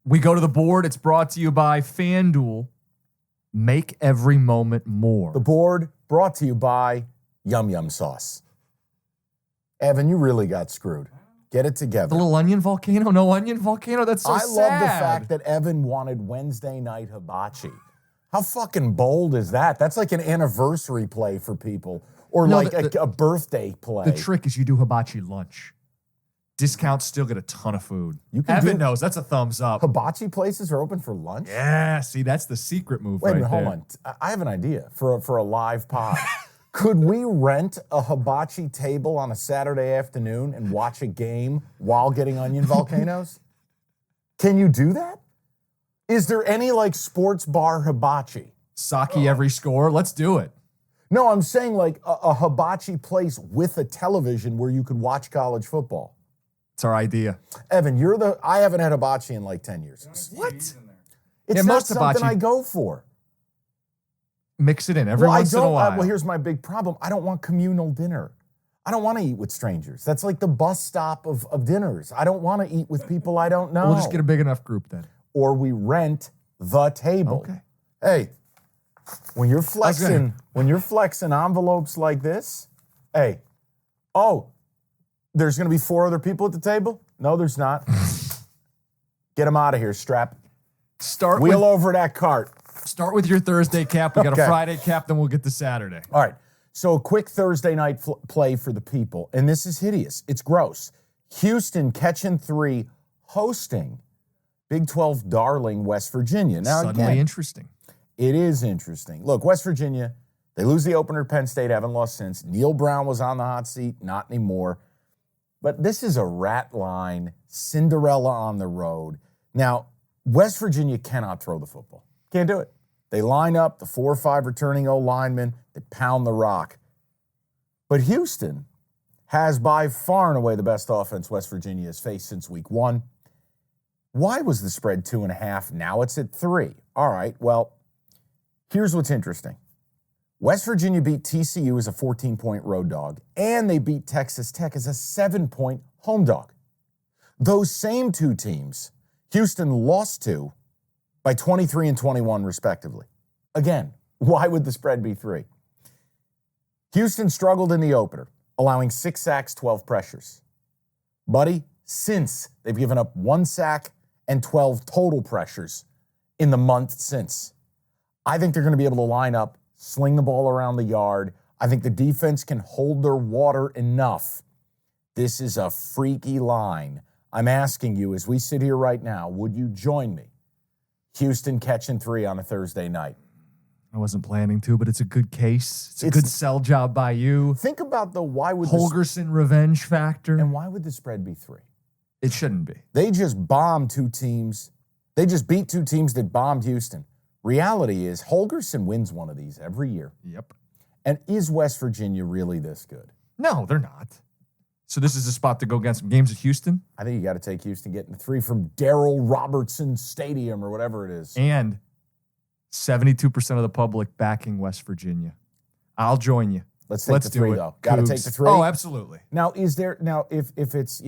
We go to the board. It's brought to you by FanDuel. Make every moment more. The board brought to you by Yum Yum Sauce. Evan, you really got screwed. Get it together. The little onion volcano? No onion volcano? That's so sad. I love the fact that Evan wanted Wednesday night hibachi. How fucking bold is that? That's like an anniversary play for people. Or a birthday play. The trick is you do hibachi lunch. Discounts still get a ton of food. Evan knows. That's a thumbs up. Hibachi places are open for lunch? Yeah, see, that's the secret move Wait a right minute, there. hold on. I have an idea for a live pod. Could we rent a hibachi table on a Saturday afternoon and watch a game while getting onion volcanoes? Can you do that? Is there any like sports bar hibachi? Sake every score. Let's do it. No, I'm saying like a hibachi place with a television where you could watch college football. It's our idea. Evan, I haven't had hibachi in like 10 years. What? It's Yeah, not most something hibachi- I go for. Mix it in every once in a while. Well, here's my big problem. I don't want communal dinner. I don't want to eat with strangers. That's like the bus stop of dinners. I don't want to eat with people I don't know. We'll just get a big enough group then. Or we rent the table. Okay. Hey, when you're flexing envelopes like this, hey, there's going to be 4 other people at the table? No, there's not. Get them out of here, Strap. Wheel over that cart. Start with your Thursday cap. We got Okay. a Friday cap, then we'll get to Saturday. All right. So a quick Thursday night play for the people, and this is hideous. It's gross. Houston catching 3, hosting Big 12 darling West Virginia. Now, Suddenly again, interesting. it is interesting. Look, West Virginia, they lose the opener to Penn State, haven't lost since. Neil Brown was on the hot seat, not anymore. But this is a rat line, Cinderella on the road. Now, West Virginia cannot throw the football. Can't do it. They line up the 4 or 5 returning O-linemen. They pound the rock. But Houston has by far and away the best offense West Virginia has faced since week 1. Why was the spread 2.5? Now it's at 3. All right, well, here's what's interesting. West Virginia beat TCU as a 14-point road dog, and they beat Texas Tech as a 7-point home dog. Those same 2 teams, Houston lost to by 23 and 21, respectively. Again, why would the spread be 3? Houston struggled in the opener, allowing 6 sacks, 12 pressures. Buddy, since they've given up 1 sack and 12 total pressures in the month since. I think they're going to be able to line up, sling the ball around the yard. I think the defense can hold their water enough. This is a freaky line. I'm asking you, as we sit here right now, would you join me? Houston catching 3 on a Thursday night. I wasn't planning to, but it's a good case. It's a good sell job by you. Think about the why would Holgerson revenge factor. and why would the spread be 3? It shouldn't be. They just bombed 2 teams. They just beat 2 teams that bombed Houston. Reality is Holgerson wins one of these every year. Yep. And is West Virginia really this good? No, they're not. So this is a spot to go get some games at Houston. I think you got to take Houston getting 3 from Darrell Robertson Stadium or whatever it is. And 72% of the public backing West Virginia. I'll join you. Let's take the 3, though. Got to take the 3. Oh, absolutely. Now, if it's,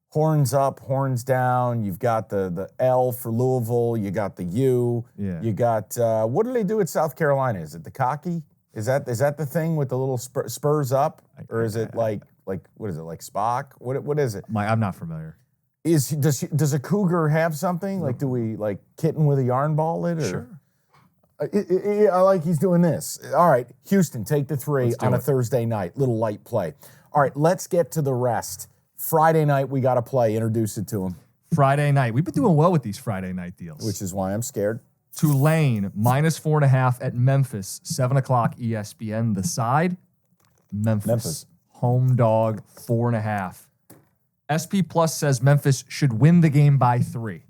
horns up, horns down, you've got the L for Louisville, you got the U, you got, what do they do at South Carolina? Is it the cocky? Is that the thing with the little spurs up? Or is it like what is it, like Spock? What is it? I'm not familiar. Does a cougar have something? Like, do we, like, kitten with a yarn ball it? Or? Sure. I like he's doing this. All right, Houston, take the 3 on a Thursday night. Little light play. All right, let's get to the rest. Friday night, we got to play. Introduce it to him. Friday night. We've been doing well with these Friday night deals. Which is why I'm scared. Tulane, -4.5 at Memphis, 7 o'clock ESPN. The side, Memphis. Home dog, 4.5. SP Plus says Memphis should win the game by 3.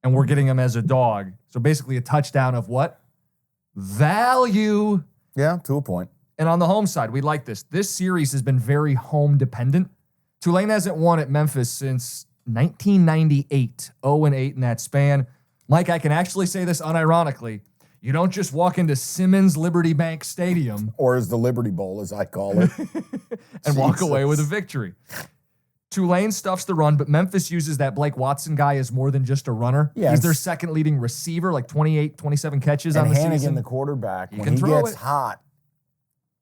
And we're getting them as a dog. So basically a touchdown of what? Value. Yeah, to a point. And on the home side, we like this. This series has been very home dependent. Tulane hasn't won at Memphis since 1998, 0-8 in that span. Mike, I can actually say this unironically. You don't just walk into Simmons Liberty Bank Stadium. Or as the Liberty Bowl, as I call it. and walk away with a victory. Tulane stuffs the run, but Memphis uses that Blake Watson guy as more than just a runner. Yeah, He's their second leading receiver, like 28, 27 catches on the Hannigan, season. the quarterback, when can he throw gets it. hot,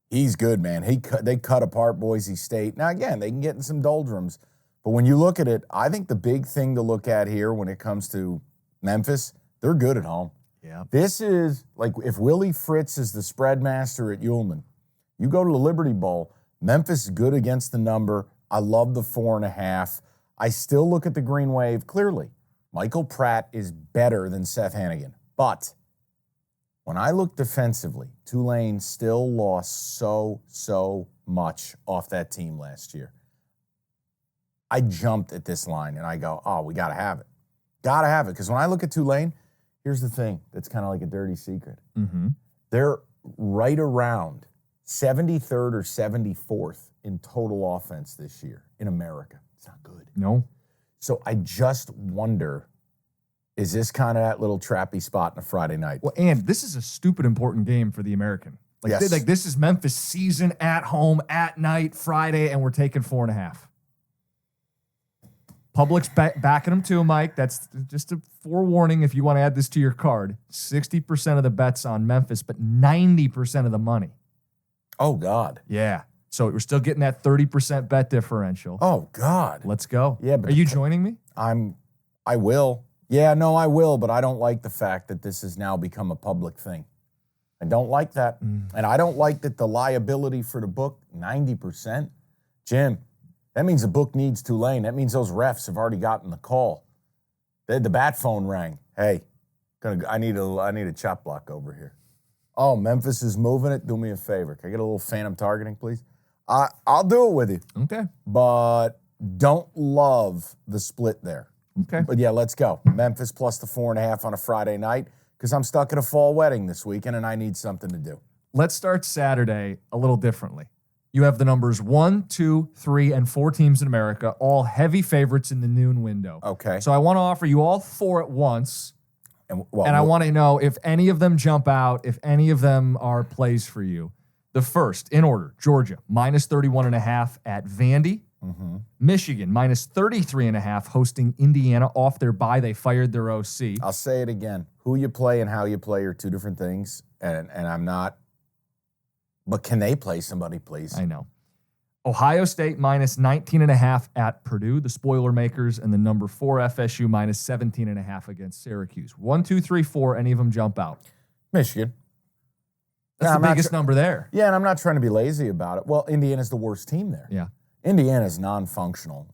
he's good, man. They cut apart Boise State. Now, again, they can get in some doldrums, but when you look at it, I think the big thing to look at here when it comes to Memphis, they're good at home. Yeah. This is like if Willie Fritz is the spread master at Ullman, you go to the Liberty Bowl, Memphis is good against the number. I love the 4.5. I still look at the Green Wave. Clearly, Michael Pratt is better than Seth Hannigan. But when I look defensively, Tulane still lost so much off that team last year. I jumped at this line and I go, oh, we got to have it. Got to have it. Because when I look at Tulane, here's the thing that's kind of like a dirty secret. Mm-hmm. They're right around 73rd or 74th in total offense this year in America. It's not good. No. So I just wonder, is this kind of that little trappy spot on a Friday night? Well, and this is a stupid important game for the American. Like, Yes. this is Memphis season at home, at night, Friday, and we're taking 4.5. Public's backing them too, Mike. That's just a forewarning if you want to add this to your card. 60% of the bets on Memphis, but 90% of the money. Oh, God. Yeah. So we're still getting that 30% bet differential. Oh, God. Let's go. Yeah, but are you joining me? I will. Yeah, no, I will, but I don't like the fact that this has now become a public thing. I don't like that. And I don't like that the liability for the book, 90%. Jim, that means the book needs Tulane. That means those refs have already gotten the call. The bat phone rang. Hey, I need a chop block over here. Oh, Memphis is moving it. Do me a favor. Can I get a little phantom targeting, please? I'll do it with you. Okay. But don't love the split there. Okay. But yeah, let's go. Memphis plus the 4.5 on a Friday night because I'm stuck at a fall wedding this weekend and I need something to do. Let's start Saturday a little differently. You have the numbers 1, 2, 3, and 4 teams in America, all heavy favorites in the noon window. Okay. So I want to offer you all 4 at once. And I want to know if any of them jump out, if any of them are plays for you. The first, in order, Georgia, minus 31.5 at Vandy. Mm-hmm. Michigan, minus 33.5 hosting Indiana off their bye. They fired their OC. I'll say it again. Who you play and how you play are two different things. And I'm not, but can they play somebody, please? I know. Ohio State, minus 19.5 at Purdue, the Spoilermakers, and the number 4 FSU, minus 17.5 against Syracuse. 1, 2, 3, 4, any of them jump out? Michigan. That's the biggest number there. Yeah, and I'm not trying to be lazy about it. Well, Indiana's the worst team there. Yeah. Indiana's non-functional.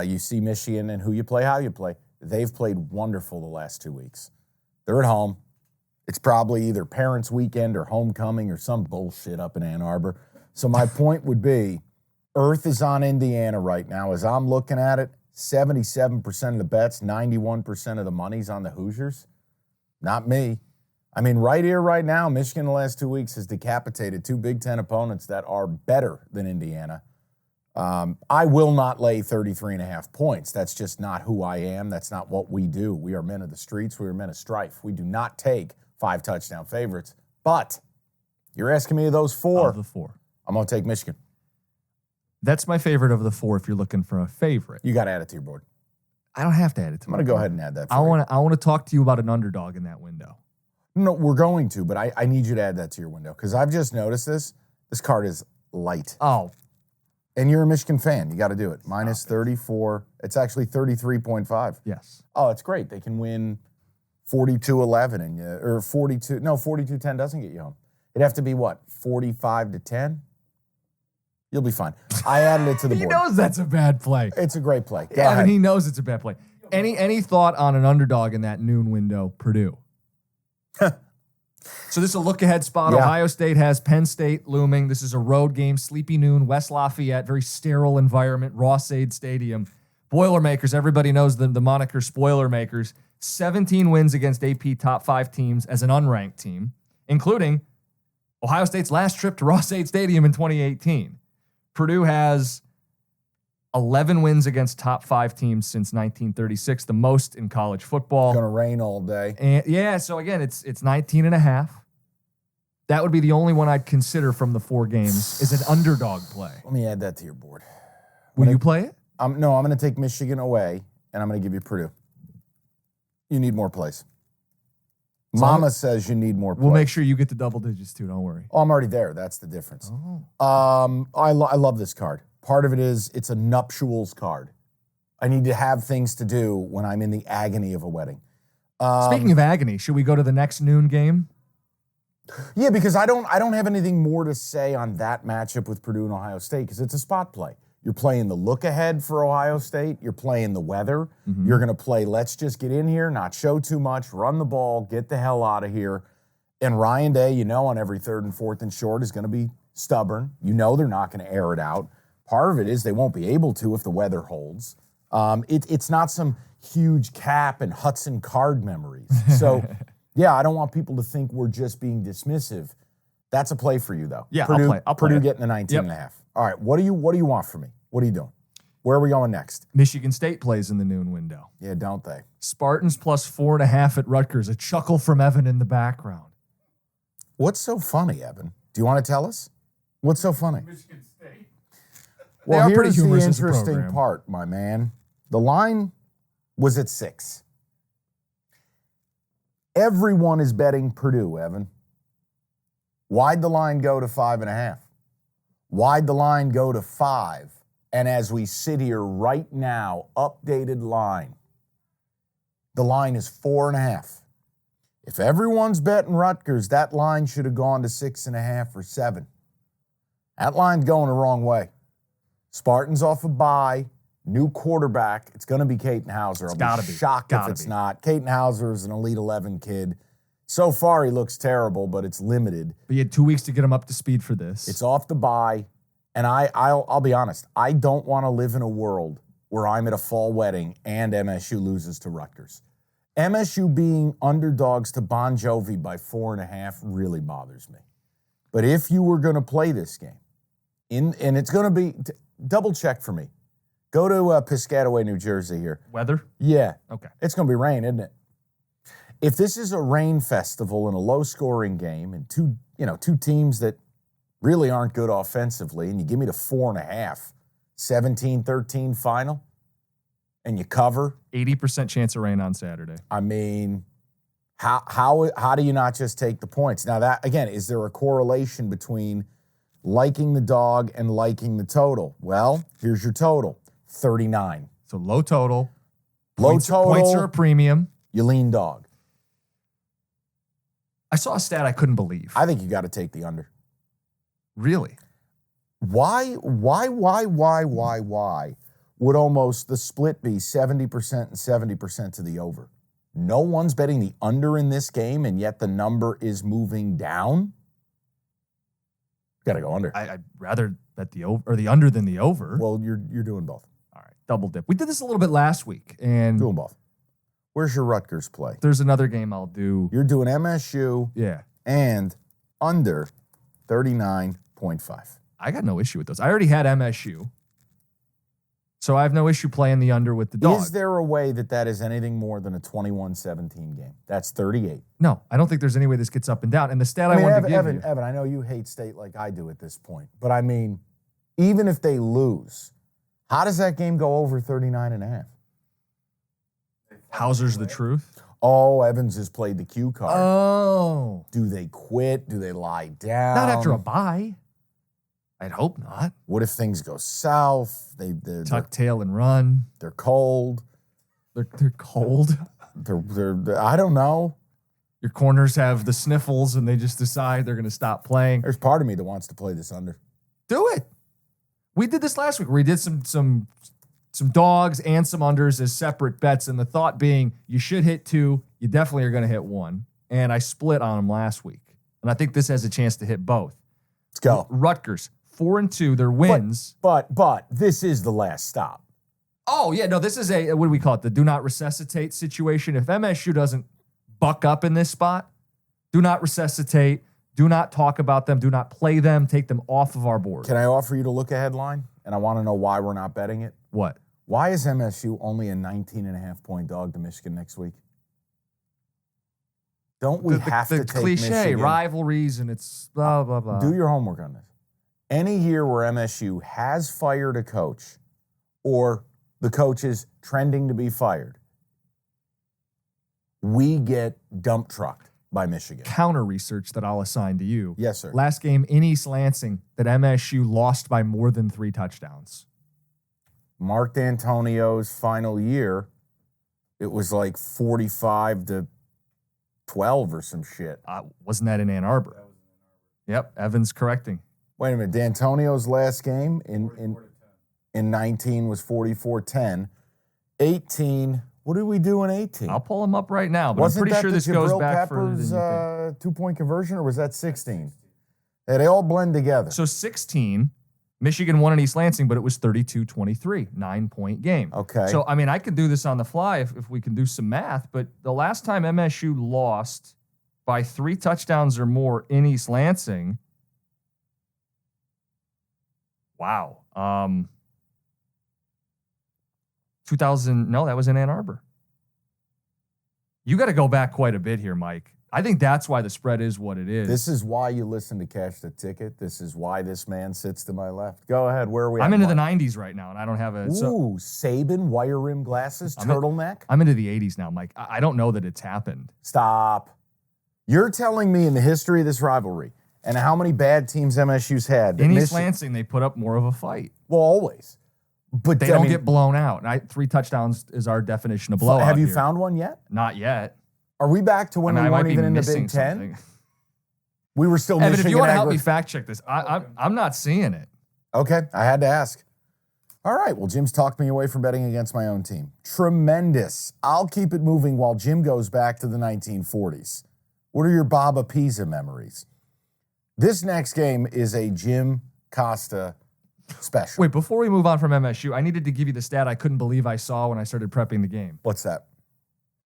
You see Michigan and who you play, how you play. They've played wonderful the last 2 weeks. They're at home. It's probably either Parents' Weekend or homecoming or some bullshit up in Ann Arbor. So my point would be, Earth is on Indiana right now. As I'm looking at it, 77% of the bets, 91% of the money's on the Hoosiers. Not me. I mean, right here, right now, Michigan the last 2 weeks has decapitated 2 Big Ten opponents that are better than Indiana. I will not lay 33.5 points. That's just not who I am. That's not what we do. We are men of the streets. We are men of strife. We do not take 5 touchdown favorites. But you're asking me of those 4. Of the 4. I'm going to take Michigan. That's my favorite of the 4 if you're looking for a favorite. You got to add it to your board. I don't have to add it to I'm going to go ahead and add that for I you. want to talk to you about an underdog in that window. No, we're going to, but I need you to add that to your window because I've just noticed this. This card is light. Oh. And you're a Michigan fan. You got to do it. Minus 34. It's actually 33.5. Yes. Oh, it's great. They can win 42-11 and or 42. No, 42-10 doesn't get you home. It'd have to be what? 45-10? You'll be fine. I added it to the board. He knows that's a bad play. It's a great play. Go Yeah, ahead. and he knows it's a bad play. Any thought on an underdog in that noon window, Purdue? So this is a look-ahead spot. Yeah. Ohio State has Penn State looming. This is a road game, sleepy noon, West Lafayette, very sterile environment, Ross-Ade Stadium. Boilermakers, everybody knows the moniker Spoilermakers. 17 wins against AP top 5 teams as an unranked team, including Ohio State's last trip to Ross-Ade Stadium in 2018. Purdue has 11 wins against top 5 teams since 1936, the most in college football. It's going to rain all day. And yeah, so again, it's 19.5. That would be the only one I'd consider from the 4 games is an underdog play. Let me add that to your board. Will you play it? I'm going to take Michigan away, and I'm going to give you Purdue. You need more plays. Mama says you need more plays. We'll make sure you get the double digits too. Don't worry. Oh, I'm already there. That's the difference. Oh. I love this card. Part of it is it's a nuptials card. I need to have things to do when I'm in the agony of a wedding. Speaking of agony, should we go to the next noon game? Yeah, because I don't have anything more to say on that matchup with Purdue and Ohio State because it's a spot play. You're playing the look ahead for Ohio State. You're playing the weather. Mm-hmm. You're going to play, let's just get in here, not show too much, run the ball, get the hell out of here. And Ryan Day, on every 3rd and 4th and short is going to be stubborn. They're not going to air it out. Part of it is they won't be able to if the weather holds. It's not some huge Cap and Hudson Card memories. So, yeah, I don't want people to think we're just being dismissive. That's a play for you, though. Yeah, Purdue, I'll play Purdue it. getting the 19 and a half. All right, what do you want from me? What are you doing? Where are we going next? Michigan State plays in the noon window. Yeah, don't they? Spartans plus 4.5 at Rutgers. A chuckle from Evan in the background. What's so funny, Evan? Do you want to tell us? What's so funny? Michigan State. Well, pretty here's the humorous as a interesting program. part, my man. The line was at 6. Everyone is betting Purdue, Evan. Why'd the line go to 5.5? Why'd the line go to 5? And as we sit here right now, updated line, the line is 4.5. If everyone's betting Rutgers, that line should have gone to 6.5 or 7. That line's going the wrong way. Spartans off a bye, new quarterback. It's going to be Caden Hauser. I'll be shocked if it's not. Caden Hauser is an Elite 11 kid. So far, he looks terrible, but it's limited. But you had 2 weeks to get him up to speed for this. It's off the bye, and I'll be honest. I don't want to live in a world where I'm at a fall wedding and MSU loses to Rutgers. MSU being underdogs to Bon Jovi by 4.5 really bothers me. But if you were going to play this game, and it's going to be double check for me. Go to Piscataway, New Jersey here. Weather? Yeah. Okay. It's going to be rain, isn't it? If this is a rain festival and a low-scoring game and two teams that really aren't good offensively, and you give me the 4.5, 17-13 final, and you cover, 80% chance of rain on Saturday. I mean, how do you not just take the points? Now, that, again, is there a correlation between liking the dog and liking the total? Well, here's your total, 39. So low total. Points are a premium. You lean dog. I saw a stat I couldn't believe. I think you got to take the under. Really? Why would almost the split be 70% and 70% to the over? No one's betting the under in this game, and yet the number is moving down? Got to go under. I'd rather bet the over or the under than the over. Well, you're doing both. All right, double dip. We did this a little bit last week, and Doing both. Where's your Rutgers play? there's another game I'll do. You're doing MSU Yeah, and under 39.5. I got no issue with those. I already had MSU, so I have no issue playing the under with the dog. Is there a way that is anything more than a 21-17 game? That's 38. No, I don't think there's any way this gets up and down. And the stat I wanted to give you. Evan, I know you hate State like I do at this point, but I mean, even if they lose, how does that game go over 39.5? Hauser's the truth. Oh, Evans has played the cue card. Oh. Do they quit? Do they lie down? Not after a bye. I'd hope not. What if things go south? Tuck tail and run. They're cold. They're cold. They're I don't know. Your corners have the sniffles and they just decide they're going to stop playing. There's part of me that wants to play this under. Do it. We did this last week. We did some dogs and some unders as separate bets, and the thought being you should hit 2. You definitely are going to hit 1. And I split on them last week. And I think this has a chance to hit both. Let's go. Rutgers, 4-2, their wins. But this is the last stop. Oh, yeah, no, this is what do we call it? The do not resuscitate situation. If MSU doesn't buck up in this spot, do not resuscitate, do not talk about them, do not play them, take them off of our board. Can I offer you to look ahead line? And I want to know why we're not betting it. What? Why is MSU only a 19.5-point dog to Michigan next week? Don't we have to take cliche, Michigan? rivalries, and it's blah, blah, blah. Do your homework on this. Any year where MSU has fired a coach or the coach is trending to be fired, we get dump trucked by Michigan. Counter research that I'll assign to you. Yes, sir. Last game in East Lansing that MSU lost by more than 3 touchdowns. Mark D'Antonio's final year, it was like 45-12 or some shit. Wasn't that in Ann Arbor? Yep, Evan's correcting. Wait a minute. D'Antonio's last game in 19 was 44-10. 18, what did we do in 18? I'll pull him up right now, but Wasn't I'm pretty that sure the this goes Jabril back further than Peppers, you think. 2-point conversion, or was that 16? Yeah, they all blend together. So 16, Michigan won in East Lansing, but it was 32-23, 9-point game. Okay. So, I mean, I can do this on the fly if we can do some math, but the last time MSU lost by 3 touchdowns or more in East Lansing, wow. 2000, no, that was in Ann Arbor. You got to go back quite a bit here, Mike. I think that's why the spread is what it is. This is why you listen to Cash the Ticket. This is why this man sits to my left. Go ahead. Where are we at? I'm into the Mark? 90s right now, and I don't have a... Ooh, Saban, wire rim glasses, turtleneck? I'm into the 80s now, Mike. I don't know that it's happened. Stop. You're telling me in the history of this rivalry and how many bad teams MSU's had. In East Lansing, they put up more of a fight. Well, always. But They don't get blown out. 3 touchdowns is our definition of blowout. Have you here. found one yet? Not yet. Are we back to when we I might weren't be even in the missing Big Ten? something. We were still Evan, Michigan. if you want to help me fact check this, I'm not seeing it. Okay, I had to ask. All right, well, Jim's talked me away from betting against my own team. Tremendous. I'll keep it moving while Jim goes back to the 1940s. What are your Baba Pisa memories? This next game is a Jim Costa special. Wait, before we move on from MSU, I needed to give you the stat I couldn't believe I saw when I started prepping the game. What's that?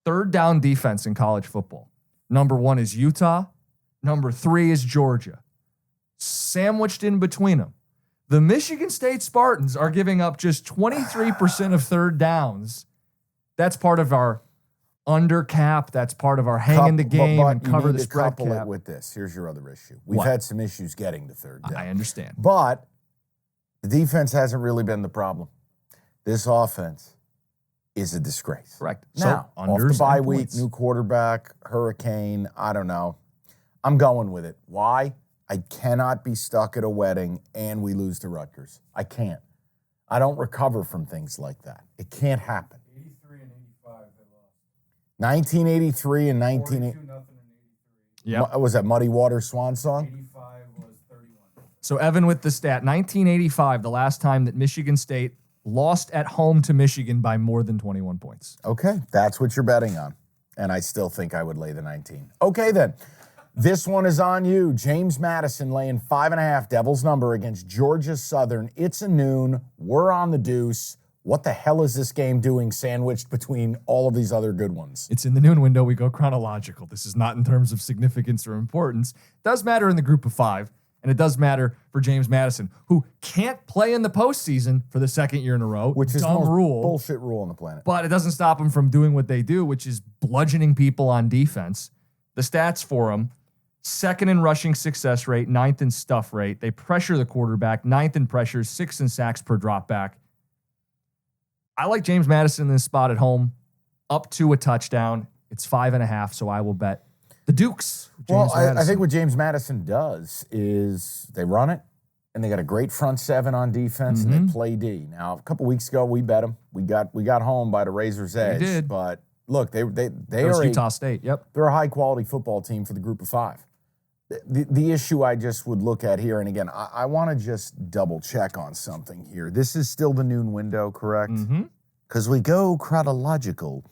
Third down defense in college football. Number 1 is Utah. Number 3 is Georgia. Sandwiched in between them, the Michigan State Spartans are giving up just 23% of third downs. That's part of our under cap. That's part of our hang in the game and cover the spread couple cap. it with this. Here's your other issue. We've What? had some issues getting to third down. I understand. But the defense hasn't really been the problem. This offense is a disgrace. Correct. Now, So, off unders the bye and week, points. new quarterback, hurricane, I don't know. I'm going with it. Why? I cannot be stuck at a wedding and we lose to Rutgers. I can't. I don't recover from things like that. It can't happen. 83 and 85 they lost. 1983 and 19... 42-0 and 83. Yeah. Was that Muddy Water Swan Song? 85 was 31. So Evan with the stat, 1985, the last time that Michigan State lost at home to Michigan by more than 21 points. Okay, that's what you're betting on. And I still think I would lay the 19. Okay, then. This one is on you. James Madison laying 5.5, Devil's number against Georgia Southern. It's a noon. We're on the deuce. What the hell is this game doing sandwiched between all of these other good ones? It's in the noon window. We go chronological. This is not in terms of significance or importance. It does matter in the group of 5, and it does matter for James Madison, who can't play in the postseason for the second year in a row. Which is the dumb most rule. bullshit rule on the planet. But it doesn't stop them from doing what they do, which is bludgeoning people on defense. The stats for them: 2nd in rushing success rate, 9th in stuff rate. They pressure the quarterback, 9th in pressures, 6th in sacks per drop back. I like James Madison in this spot at home, up to a touchdown. It's 5.5, so I will bet the Dukes. Well, I think what James Madison does is they run it, and they got a great front 7 on defense, and they play D. Now, a couple weeks ago, we bet them. We got home by the razor's edge. did. But look, they That was are Utah State. Yep. they're a high-quality football team for the group of 5. The issue I just would look at here, and again, I want to just double-check on something here. This is still the noon window, correct? Mm-hmm. Because we go chronological.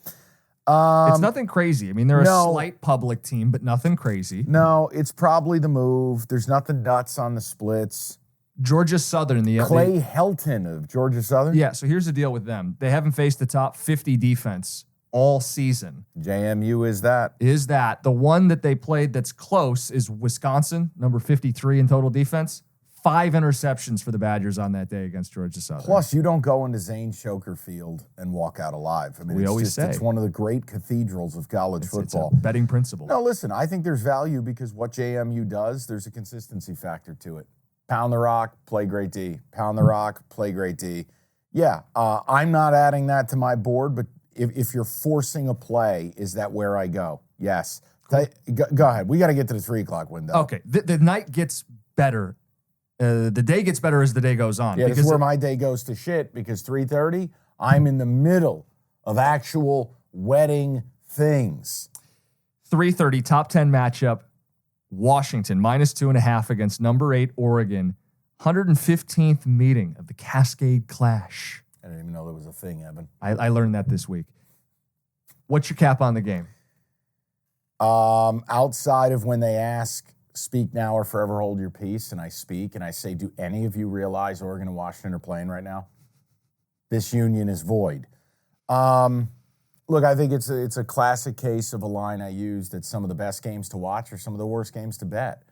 It's nothing crazy. I mean, they're no. a slight public team, but nothing crazy. No, it's probably the move. There's nothing nuts on the splits. Georgia Southern, Clay Helton of Georgia Southern? Yeah, so here's the deal with them. They haven't faced the top 50 defense all season. JMU is that. Is that the one that they played that's close is Wisconsin, number 53 in total defense. 5 interceptions for the Badgers on that day against Georgia Southern. Plus, you don't go into Zane Choker Field and walk out alive. I mean, We it's always just, say. it's one of the great cathedrals of college It's football. a betting principle. No, listen, I think there's value because what JMU does, there's a consistency factor to it. Pound the rock, play great D. Pound the rock, play great D. Yeah, I'm not adding that to my board, but if you're forcing a play, is that where I go? Yes. Go ahead. We got to get to the 3 o'clock window. Okay. The night gets better. The day gets better as the day goes on. Yeah, this is where my day goes to shit because 3:30, I'm in the middle of actual wedding things. 3:30, top 10 matchup. Washington, -2.5 against number 8 Oregon. 115th meeting of the Cascade Clash. I didn't even know there was a thing, Evan. I learned that this week. What's your cap on the game? Outside of when they ask, speak now or forever hold your peace, and I speak, and I say, do any of you realize Oregon and Washington are playing right now? This union is void. Look, I think it's a classic case of a line I used that some of the best games to watch are some of the worst games to bet.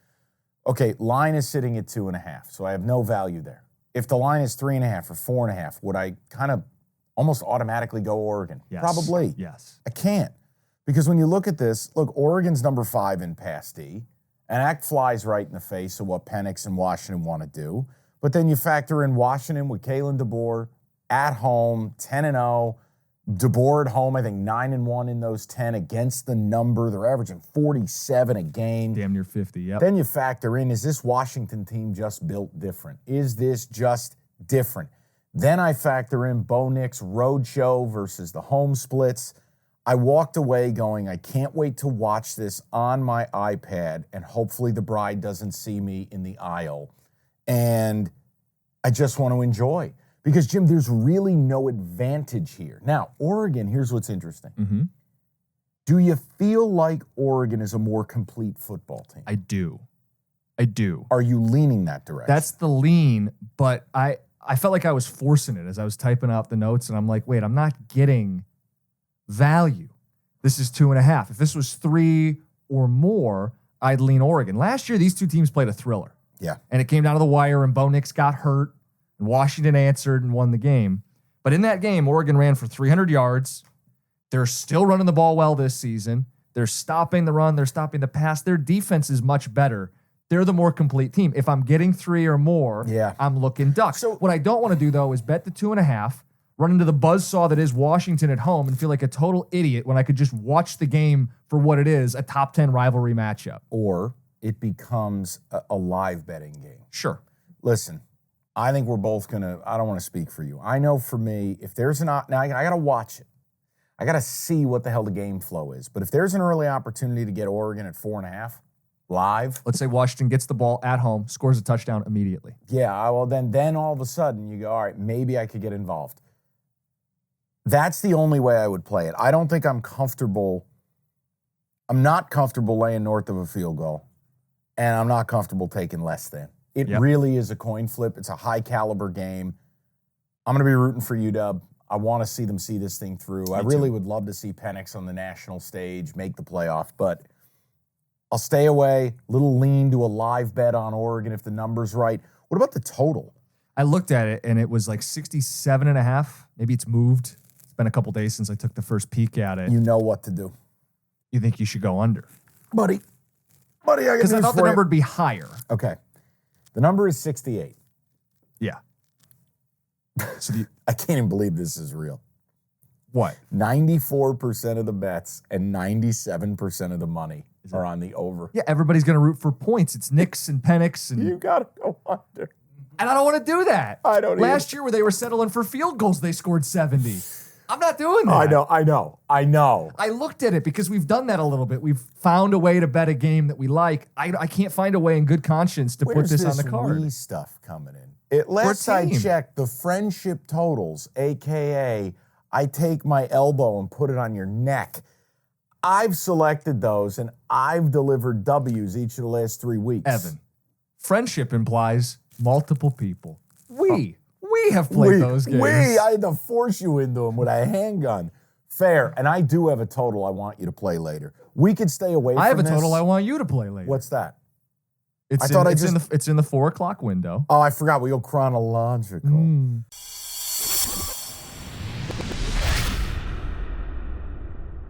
Okay, line is sitting at 2.5, so I have no value there. If the line is 3.5 or 4.5, would I kind of almost automatically go Oregon? Yes. Probably. Yes. I can't. Because when you look at this, look, Oregon's number 5 in Pass D, and that flies right in the face of what Penix and Washington want to do. But then you factor in Washington with Kalen DeBoer at home, 10-0. DeBoer at home, I think 9-1 in those 10 against the number. They're averaging 47 a game. Damn near 50, yep. Then you factor in, is this Washington team just built different? Is this just different? Then I factor in Bo Nix roadshow versus the home splits. I walked away going, I can't wait to watch this on my iPad, and hopefully the bride doesn't see me in the aisle. And I just want to enjoy. Because, Jim, there's really no advantage here. Now, Oregon, here's what's interesting. Mm-hmm. Do you feel like Oregon is a more complete football team? I do. Are you leaning that direction? That's the lean, but I felt like I was forcing it as I was typing out the notes, and I'm like, wait, I'm not getting value. This is 2.5. If this was 3 or more, I'd lean Oregon. Last year, these two teams played a thriller. Yeah. And it came down to the wire, and Bo Nix got hurt, and Washington answered and won the game. But in that game, Oregon ran for 300 yards. They're still running the ball well this season. They're stopping the run. They're stopping the pass. Their defense is much better. They're the more complete team. If I'm getting 3 or more, I'm looking Ducks. So what I don't want to do, though, is bet the 2.5, run into the buzzsaw that is Washington at home, and feel like a total idiot when I could just watch the game for what it is, a top 10 rivalry matchup. Or it becomes a live betting game. Sure. Listen, I think we're both going to, I don't want to speak for you. I know for me, if there's now I got to watch it. I got to see what the hell the game flow is. But if there's an early opportunity to get Oregon at 4.5 live. Let's say Washington gets the ball at home, scores a touchdown immediately. Yeah, well, then all of a sudden you go, all right, maybe I could get involved. That's the only way I would play it. I don't think I'm comfortable. I'm not comfortable laying north of a field goal, and I'm not comfortable taking less than. It really is a coin flip. It's a high-caliber game. I'm going to be rooting for UW. I want to see them see this thing through. I really would love to see Penix on the national stage, make the playoff, but I'll stay away. Little lean to a live bet on Oregon if the number's right. What about the total? I looked at it, and it was like 67.5. Maybe it's moved. It's been a couple days since I took the first peek at it. You know what to do. You think you should go under? Buddy, I got because I thought the number would be higher. Okay. The number is 68. Yeah. So I can't even believe this is real. What? 94% of the bets and 97% of the money are on the over. Yeah, everybody's going to root for points. It's Nix and Penix. And you got to go under. And I don't want to do that. I don't Last year where they were settling for field goals, they scored 70. I'm not doing that. I know. I looked at it because we've done that a little bit. We've found a way to bet a game that we like. I can't find a way in good conscience to put this on the card. Where's this stuff coming in? Last I checked, the friendship totals, a.k.a. I take my elbow and put it on your neck. I've selected those, and I've delivered W's each of the last 3 weeks. Evan, friendship implies multiple people. We have played those games. I had to force you into them with a handgun. Fair. And I do have a total I want you to play later. We could stay away from this. I have a total I want you to play later. What's that? It's in the 4 o'clock window. Oh, I forgot. We go chronological.